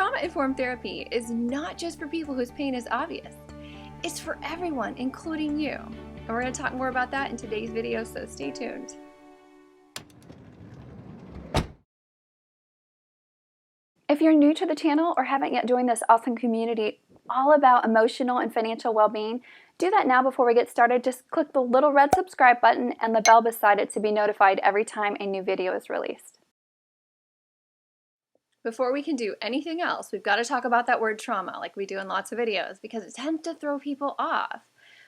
Trauma-informed therapy is not just for people whose pain is obvious. It's for everyone, including you. And we're going to talk more about that in today's video, so stay tuned. If you're new to the channel or haven't yet joined this awesome community all about emotional and financial well-being, do that now before we get started. Just click the little red subscribe button and the bell beside it to be notified every time a new video is released. Before we can do anything else, we've got to talk about that word trauma like we do in lots of videos because it tends to throw people off.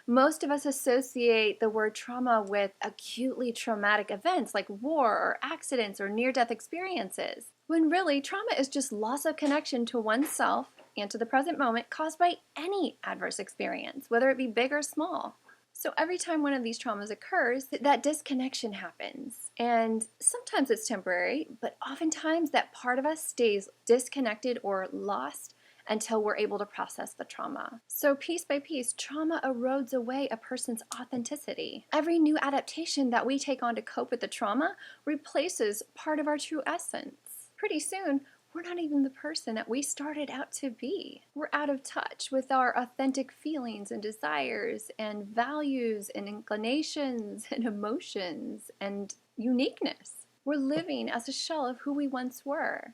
Most of us associate the word trauma with acutely traumatic events like war or accidents or near-death experiences, when really trauma is just loss of connection to oneself and to the present moment caused by any adverse experience, whether it be big or small. So every time one of these traumas occurs, that disconnection happens. And sometimes it's temporary, but oftentimes that part of us stays disconnected or lost until we're able to process the trauma. So piece by piece, trauma erodes away a person's authenticity. Every new adaptation that we take on to cope with the trauma replaces part of our true essence. Pretty soon, we're not even the person that we started out to be. We're out of touch with our authentic feelings and desires and values and inclinations and emotions and uniqueness. We're living as a shell of who we once were.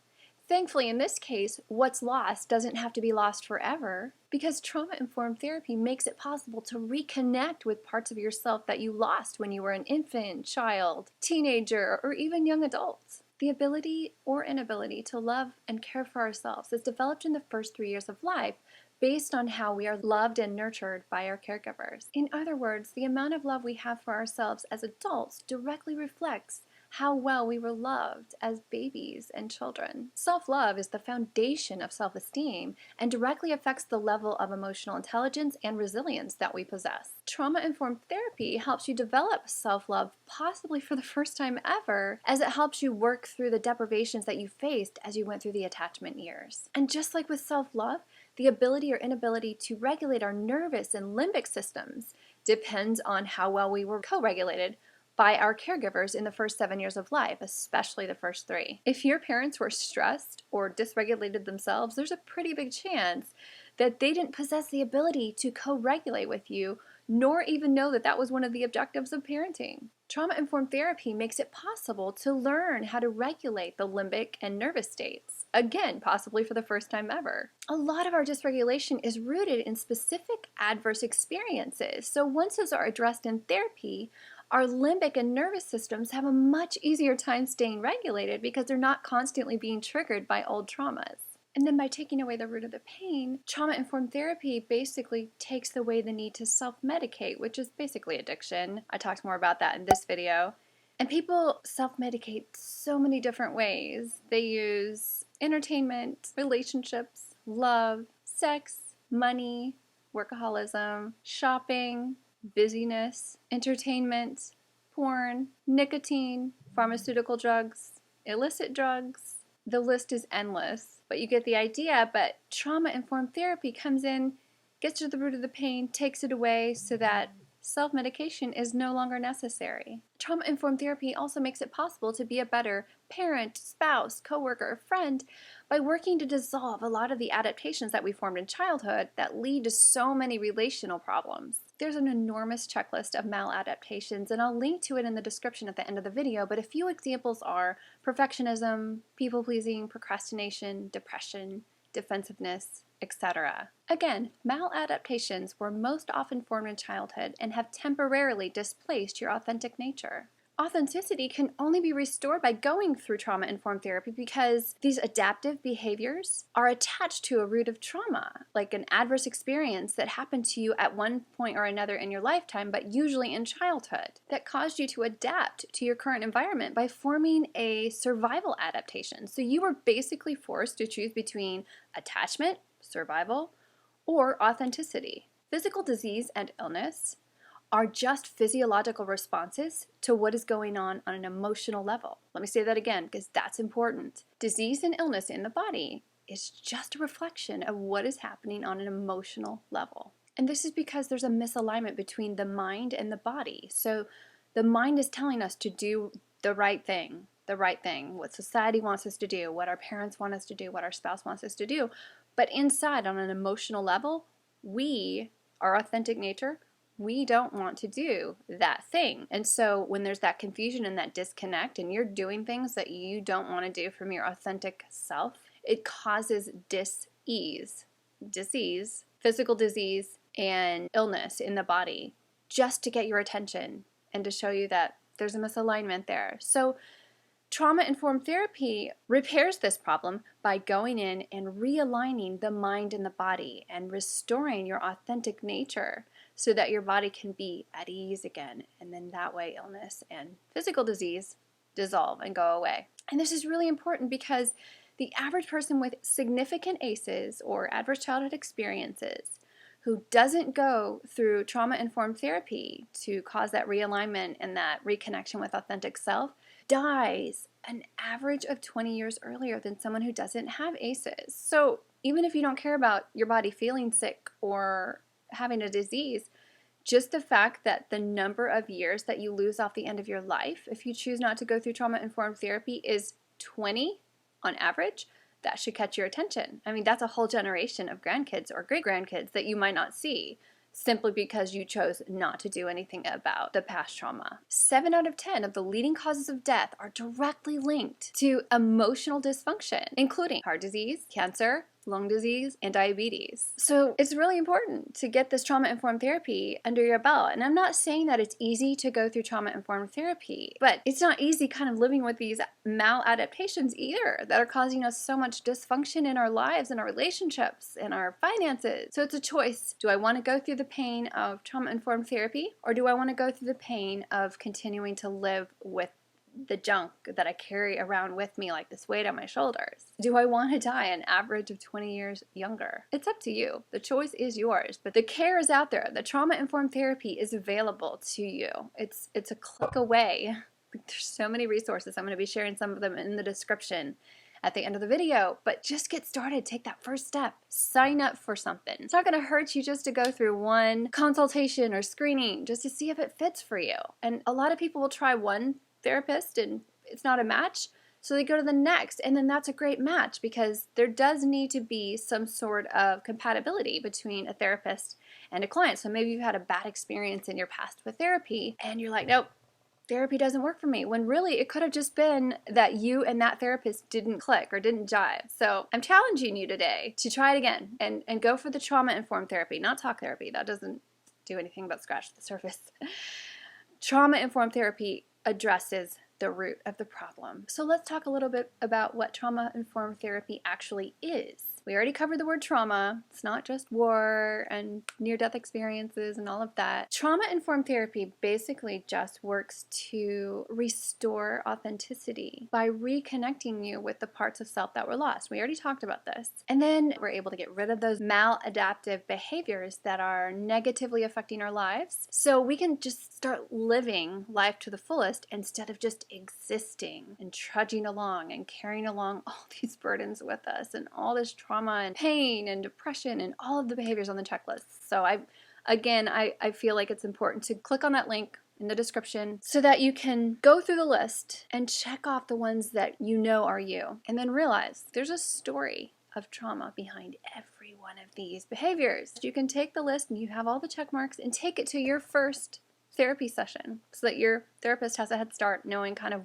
Thankfully, in this case, what's lost doesn't have to be lost forever because trauma-informed therapy makes it possible to reconnect with parts of yourself that you lost when you were an infant, child, teenager, or even young adult. The ability or inability to love and care for ourselves is developed in the first 3 years of life based on how we are loved and nurtured by our caregivers. In other words, the amount of love we have for ourselves as adults directly reflects how well we were loved as babies and children. Self-love is the foundation of self-esteem and directly affects the level of emotional intelligence and resilience that we possess. Trauma-informed therapy helps you develop self-love possibly for the first time ever, as it helps you work through the deprivations that you faced as you went through the attachment years. And just like with self-love, the ability or inability to regulate our nervous and limbic systems depends on how well we were co-regulated by our caregivers in the first 7 years of life, especially the first 3. If your parents were stressed or dysregulated themselves, there's a pretty big chance that they didn't possess the ability to co-regulate with you, nor even know that that was one of the objectives of parenting. Trauma-informed therapy makes it possible to learn how to regulate the limbic and nervous states, again, possibly for the first time ever. A lot of our dysregulation is rooted in specific adverse experiences, so once those are addressed in therapy, our limbic and nervous systems have a much easier time staying regulated because they're not constantly being triggered by old traumas. And then by taking away the root of the pain, trauma-informed therapy basically takes away the need to self-medicate, which is basically addiction. I talked more about that in this video. And people self-medicate so many different ways. They use entertainment, relationships, love, sex, money, workaholism, shopping, busyness, entertainment, porn, nicotine, pharmaceutical drugs, illicit drugs. The list is endless, but you get the idea. But trauma-informed therapy comes in, gets to the root of the pain, takes it away so that self-medication is no longer necessary. Trauma-informed therapy also makes it possible to be a better parent, spouse, coworker, friend by working to dissolve a lot of the adaptations that we formed in childhood that lead to so many relational problems. There's an enormous checklist of maladaptations, and I'll link to it in the description at the end of the video, but a few examples are perfectionism, people-pleasing, procrastination, depression, defensiveness, etc. Again, maladaptations were most often formed in childhood and have temporarily displaced your authentic nature. Authenticity can only be restored by going through trauma-informed therapy because these adaptive behaviors are attached to a root of trauma, like an adverse experience that happened to you at one point or another in your lifetime, but usually in childhood, that caused you to adapt to your current environment by forming a survival adaptation. So you were basically forced to choose between attachment, survival, or authenticity. Physical disease and illness are just physiological responses to what is going on an emotional level. Let me say that again because that's important. Disease and illness in the body is just a reflection of what is happening on an emotional level. And this is because there's a misalignment between the mind and the body. So the mind is telling us to do the right thing, the right thing, what society wants us to do, what our parents want us to do, what our spouse wants us to do. But inside, on an emotional level, our authentic nature, we don't want to do that thing. And so when there's that confusion and that disconnect, and you're doing things that you don't want to do from your authentic self, it causes disease, physical disease, and illness in the body, just to get your attention and to show you that there's a misalignment there. So trauma-informed therapy repairs this problem by going in and realigning the mind and the body and restoring your authentic nature so that your body can be at ease again. And then that way illness and physical disease dissolve and go away. And this is really important because the average person with significant ACEs or adverse childhood experiences who doesn't go through trauma-informed therapy to cause that realignment and that reconnection with authentic self dies an average of 20 years earlier than someone who doesn't have ACEs. So even if you don't care about your body feeling sick or having a disease, just the fact that the number of years that you lose off the end of your life if you choose not to go through trauma-informed therapy is 20 on average, that should catch your attention. I mean, that's a whole generation of grandkids or great-grandkids that you might not see simply because you chose not to do anything about the past trauma. 7 out of 10 of the leading causes of death are directly linked to emotional dysfunction, including heart disease, cancer, lung disease, and diabetes. So it's really important to get this trauma-informed therapy under your belt. And I'm not saying that it's easy to go through trauma-informed therapy, but it's not easy kind of living with these maladaptations either that are causing us so much dysfunction in our lives and our relationships and our finances. So it's a choice. Do I want to go through the pain of trauma-informed therapy, or do I want to go through the pain of continuing to live with the junk that I carry around with me like this weight on my shoulders? Do I want to die an average of 20 years younger? It's up to you. The choice is yours, but the care is out there. The trauma-informed therapy is available to you. It's a click away. There's so many resources. I'm going to be sharing some of them in the description at the end of the video, but just get started. Take that first step. Sign up for something. It's not going to hurt you just to go through one consultation or screening just to see if it fits for you. And a lot of people will try one therapist and it's not a match, so they go to the next, and then that's a great match because there does need to be some sort of compatibility between a therapist and a client. So maybe you've had a bad experience in your past with therapy and you're like, nope, therapy doesn't work for me, when really it could have just been that you and that therapist didn't click or didn't jive. So I'm challenging you today to try it again and go for the trauma-informed therapy, not talk therapy. That doesn't do anything but scratch the surface. Trauma-informed therapy addresses the root of the problem. So let's talk a little bit about what trauma-informed therapy actually is. We already covered the word trauma. It's not just war and near-death experiences and all of that. Trauma-informed therapy basically just works to restore authenticity by reconnecting you with the parts of self that were lost. We already talked about this. And then we're able to get rid of those maladaptive behaviors that are negatively affecting our lives, so we can just start living life to the fullest instead of just existing and trudging along and carrying along all these burdens with us and all this trauma and pain and depression and all of the behaviors on the checklist. So I feel like it's important to click on that link in the description so that you can go through the list and check off the ones that you know are you, and then realize there's a story of trauma behind every one of these behaviors. You can take the list and you have all the check marks and take it to your first therapy session so that your therapist has a head start knowing kind of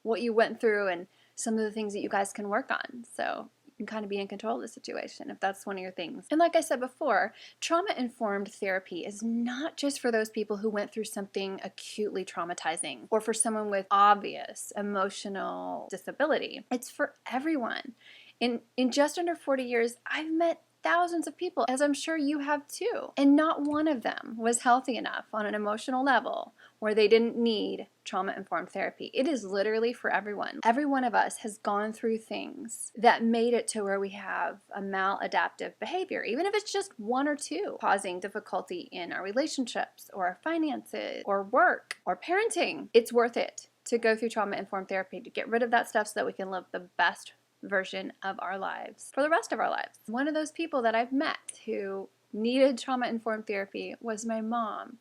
what you went through and some of the things that you guys can work on. So you can kind of be in control of the situation if that's one of your things. And like I said before, trauma-informed therapy is not just for those people who went through something acutely traumatizing or for someone with obvious emotional disability. It's for everyone. In just under 40 years, I've met thousands of people, as I'm sure you have too, and not one of them was healthy enough on an emotional level where they didn't need trauma-informed therapy. It is literally for everyone. Every one of us has gone through things that made it to where we have a maladaptive behavior, even if it's just one or two, causing difficulty in our relationships or our finances or work or parenting. It's worth it to go through trauma-informed therapy to get rid of that stuff so that we can live the best version of our lives for the rest of our lives. One of those people that I've met who needed trauma-informed therapy was my mom.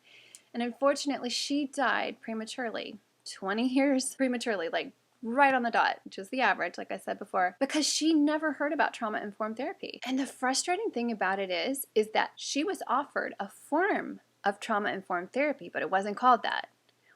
And unfortunately, she died prematurely, 20 years prematurely, like right on the dot, which is the average, like I said before, because she never heard about trauma-informed therapy. And the frustrating thing about it is that she was offered a form of trauma-informed therapy, but it wasn't called that.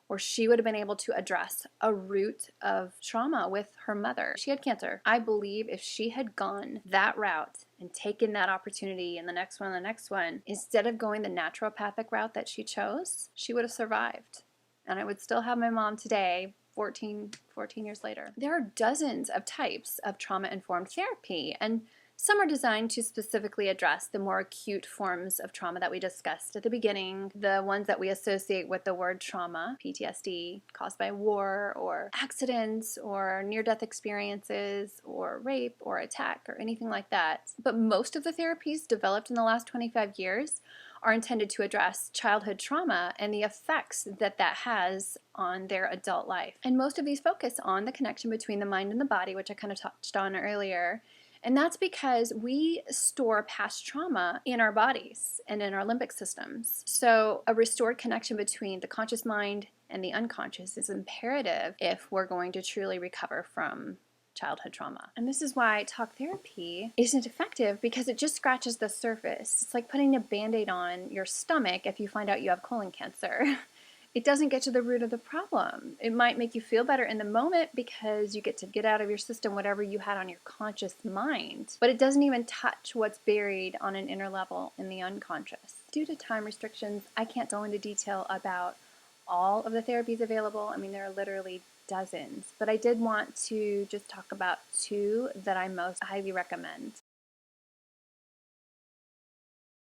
Or she would have been able to address a root of trauma with her mother. She had cancer. I believe if she had gone that route and taken that opportunity and the next one, instead of going the naturopathic route that she chose, she would have survived. And I would still have my mom today, 14 years later. There are dozens of types of trauma-informed therapy, and some are designed to specifically address the more acute forms of trauma that we discussed at the beginning, the ones that we associate with the word trauma, PTSD caused by war or accidents or near-death experiences or rape or attack or anything like that. But most of the therapies developed in the last 25 years are intended to address childhood trauma and the effects that that has on their adult life. And most of these focus on the connection between the mind and the body, which I kind of touched on earlier. And that's because we store past trauma in our bodies and in our limbic systems. So a restored connection between the conscious mind and the unconscious is imperative if we're going to truly recover from childhood trauma. And this is why talk therapy isn't effective, because it just scratches the surface. It's like putting a Band-Aid on your stomach if you find out you have colon cancer. It doesn't get to the root of the problem. It might make you feel better in the moment because you get to get out of your system whatever you had on your conscious mind, but it doesn't even touch what's buried on an inner level in the unconscious. Due to time restrictions, I can't go into detail about all of the therapies available. I mean, there are literally dozens, but I did want to just talk about two that I most highly recommend.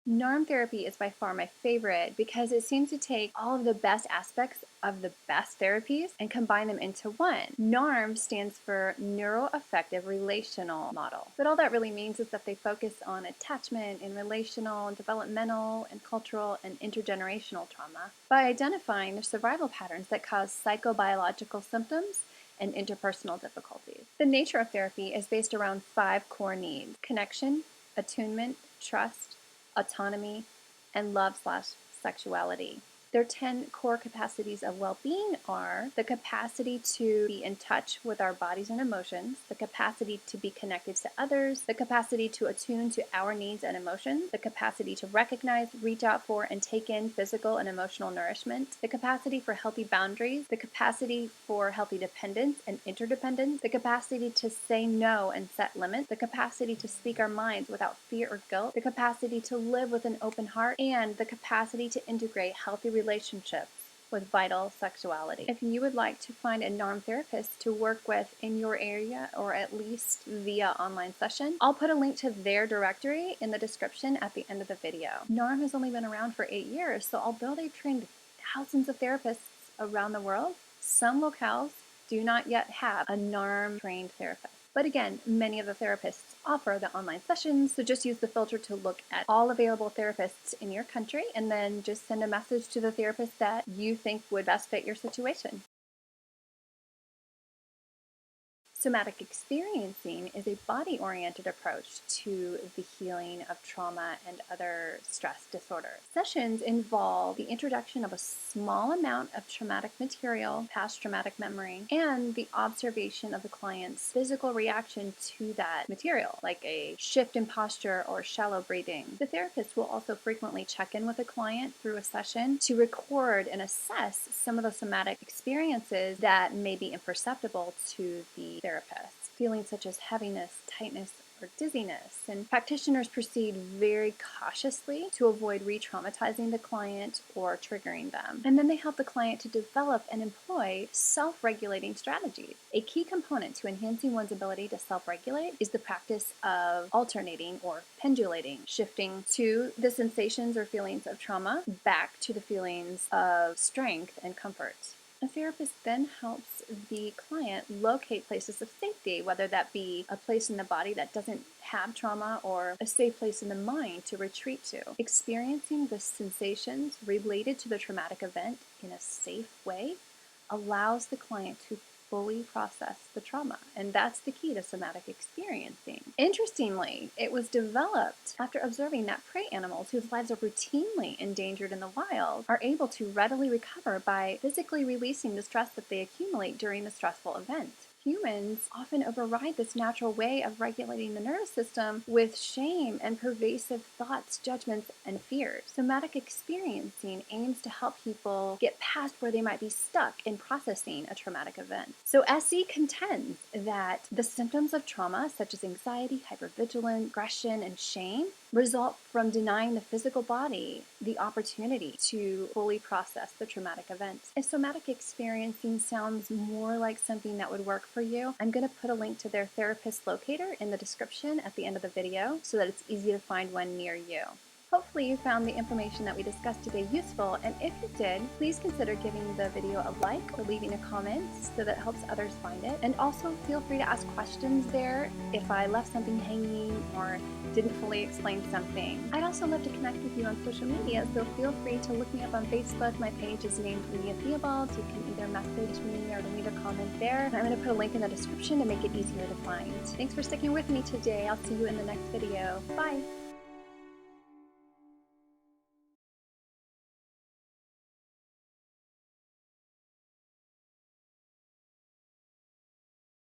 NARM therapy is by far my favorite because it seems to take all of the best aspects of the best therapies and combine them into one. NARM stands for Neuroaffective Relational Model. But all that really means is that they focus on attachment and relational and developmental and cultural and intergenerational trauma by identifying the survival patterns that cause psychobiological symptoms and interpersonal difficulties. The nature of therapy is based around 5 core needs: connection, attunement, trust, autonomy, and love/sexuality. Their 10 core capacities of well-being are the capacity to be in touch with our bodies and emotions, the capacity to be connected to others, the capacity to attune to our needs and emotions, the capacity to recognize, reach out for, and take in physical and emotional nourishment, the capacity for healthy boundaries, the capacity for healthy dependence and interdependence, the capacity to say no and set limits, the capacity to speak our minds without fear or guilt, the capacity to live with an open heart, and the capacity to integrate healthy relationships with vital sexuality. If you would like to find a NARM therapist to work with in your area, or at least via online session, I'll put a link to their directory in the description at the end of the video. NARM has only been around for 8 years, so although they've trained thousands of therapists around the world, some locales do not yet have a NARM trained therapist. But again, many of the therapists offer the online sessions, so just use the filter to look at all available therapists in your country and then just send a message to the therapist that you think would best fit your situation. Somatic experiencing is a body-oriented approach to the healing of trauma and other stress disorders. Sessions involve the introduction of a small amount of traumatic material, past traumatic memory, and the observation of the client's physical reaction to that material, like a shift in posture or shallow breathing. The therapist will also frequently check in with the client through a session to record and assess some of the somatic experiences that may be imperceptible to the therapist. Feelings such as heaviness, tightness, or dizziness. And practitioners proceed very cautiously to avoid re-traumatizing the client or triggering them. And then they help the client to develop and employ self-regulating strategies. A key component to enhancing one's ability to self-regulate is the practice of alternating or pendulating, shifting to the sensations or feelings of trauma back to the feelings of strength and comfort. A therapist then helps the client locate places of safety, whether that be a place in the body that doesn't have trauma or a safe place in the mind to retreat to. Experiencing the sensations related to the traumatic event in a safe way allows the client to fully process the trauma, and that's the key to somatic experiencing. Interestingly, it was developed after observing that prey animals whose lives are routinely endangered in the wild are able to readily recover by physically releasing the stress that they accumulate during the stressful event. Humans often override this natural way of regulating the nervous system with shame and pervasive thoughts, judgments, and fears. Somatic experiencing aims to help people get past where they might be stuck in processing a traumatic event. So SE contends that the symptoms of trauma, such as anxiety, hypervigilance, aggression, and shame, result from denying the physical body the opportunity to fully process the traumatic event. If somatic experiencing sounds more like something that would work for you, I'm going to put a link to their therapist locator in the description at the end of the video so that it's easy to find one near you. Hopefully you found the information that we discussed today useful, and if you did, please consider giving the video a like or leaving a comment so that helps others find it. And also feel free to ask questions there if I left something hanging or didn't fully explain something. I'd also love to connect with you on social media, so feel free to look me up on Facebook. My page is named Leah Theobald, so you can either message me or leave a comment there. And I'm going to put a link in the description to make it easier to find. Thanks for sticking with me today. I'll see you in the next video. Bye!